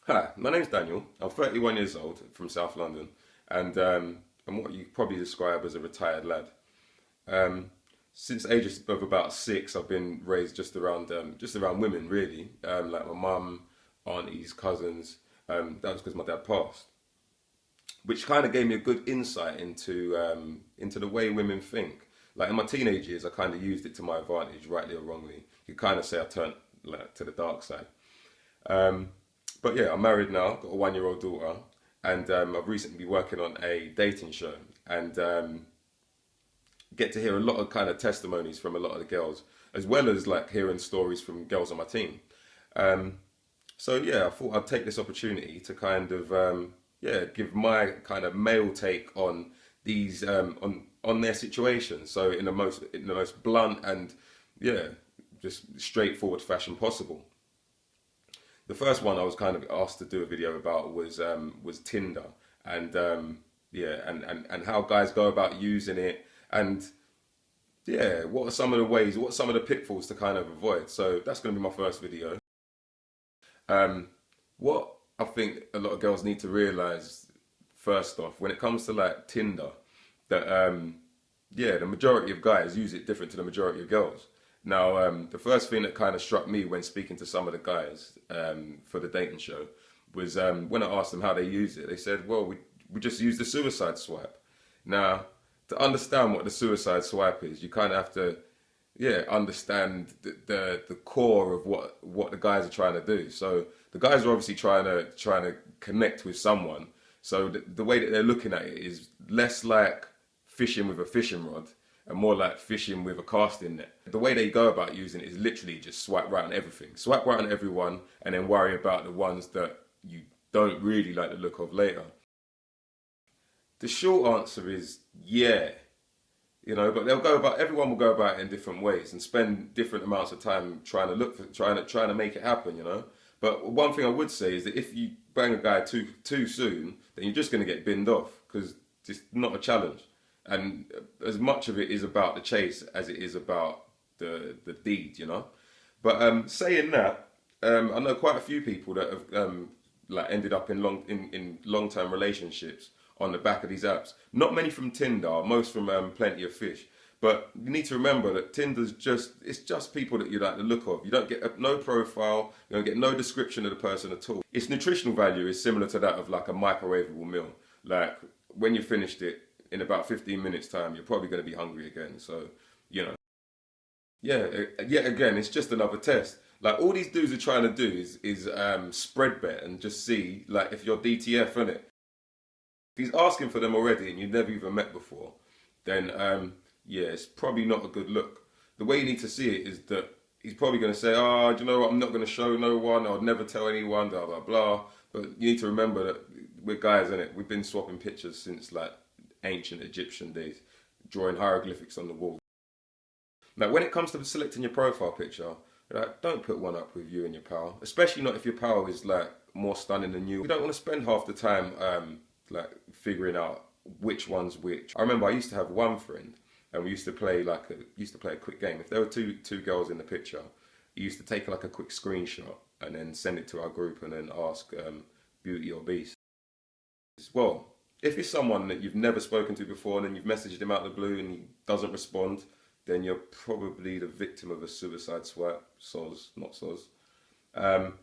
Hi, my name's Daniel. I'm 31 years old from South London, and I'm what you probably describe as a retired lad. Um, since the age of about 6, I've been raised just around women, really, like my mum, aunties, cousins. That was because my dad passed, which kind of gave me a good insight into the way women think. Like in my teenage years, I kind of used it to my advantage, rightly or wrongly. You could kind of say I turned to the dark side. Um, but yeah, I'm married now, got a 1 year old daughter, and I've recently been working on a dating show and get to hear a lot of kind of testimonies from a lot of the girls, as well as like hearing stories from girls on my team. Um, so yeah, I thought I'd take this opportunity to kind of give my kind of male take on these on their situation. So in the most blunt and yeah, just straightforward fashion possible. The first one I was kind of asked to do a video about was Tinder and and how guys go about using it and yeah, what are some of the ways, what are some of the pitfalls to kind of avoid. So that's going to be my first video. Um, what I think a lot of girls need to realize first off, when it comes to like Tinder, that the majority of guys use it different to the majority of girls. Now, the first thing that kind of struck me when speaking to some of the guys for the dating show was when I asked them how they use it. They said, "Well, we just use the suicide swipe." Now, to understand what the suicide swipe is, you kind of have to understand the core of what the guys are trying to do. So the guys are obviously trying to connect with someone. So the way that they're looking at it is less like fishing with a fishing rod and more like fishing with a casting net. The way they go about using it is literally just swipe right on everything. Swipe right on everyone and then worry about the ones that you don't really like the look of later. The short answer is yeah, but everyone will go about it in different ways and spend different amounts of time trying to make it happen, But one thing I would say is that if you bang a guy too soon, then you're just going to get binned off because it's not a challenge. And as much of it is about the chase as it is about the deed. But saying that, I know quite a few people that have like ended up in long term relationships on the back of these apps. Not many from Tinder, most from Plenty of Fish. But you need to remember that it's just people that you like the look of. You don't get no profile, you don't get no description of the person at all. Its nutritional value is similar to that of like a microwavable meal. Like when you finished it in about 15 minutes time, you're probably going to be hungry again. So, yeah, yet again, it's just another test. Like all these dudes are trying to do is spread bet and just see like if you're DTF in it. If he's asking for them already and you've never even met before, then it's probably not a good look. The way you need to see it is that he's probably going to say, "Oh, do you know what? I'm not going to show no one. I'll never tell anyone." Blah blah blah. But you need to remember that we're guys, innit? We've been swapping pictures since like ancient Egyptian days, drawing hieroglyphics on the wall. Now, when it comes to selecting your profile picture, like, don't put one up with you and your pal, especially not if your pal is like more stunning than you. You don't want to spend half the time like figuring out which one's which. I remember I used to have one friend, and we used to play a quick game. If there were two girls in the picture, he used to take like a quick screenshot and then send it to our group and then ask Beauty or Beast. Well, if it's someone that you've never spoken to before and then you've messaged him out of the blue and he doesn't respond, then you're probably the victim of a suicide swipe. Soz, not soz.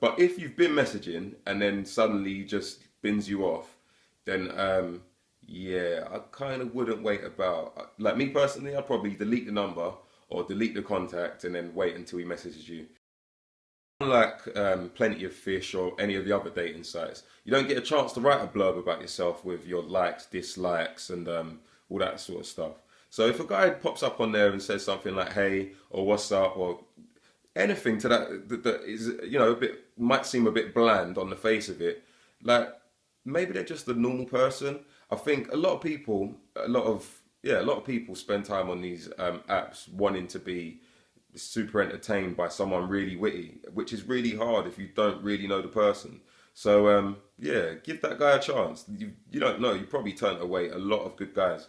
But if you've been messaging and then suddenly he just bins you off, then I kind of wouldn't wait about. Like me personally, I'd probably delete the number or delete the contact and then wait until he messages you. Unlike Plenty of Fish or any of the other dating sites, you don't get a chance to write a blurb about yourself with your likes, dislikes, and all that sort of stuff. So if a guy pops up on there and says something like "Hey" or "What's up" or anything to that is a bit might seem a bit bland on the face of it, like maybe they're just a normal person. I think a lot of people spend time on these apps wanting to be super entertained by someone really witty, which is really hard if you don't really know the person. So give that guy a chance. You don't know, you probably turned away a lot of good guys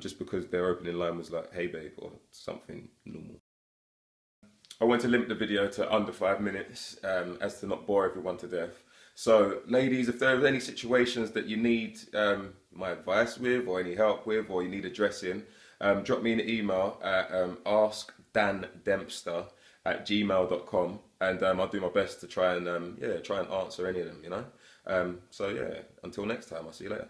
just because their opening line was like, "Hey babe," or something normal. I want to limit the video to under 5 minutes as to not bore everyone to death. So, ladies, if there are any situations that you need my advice with, or any help with, or you need addressing, drop me an email at askdandempster@gmail.com, and I'll do my best to try and answer any of them. So yeah, until next time, I'll see you later.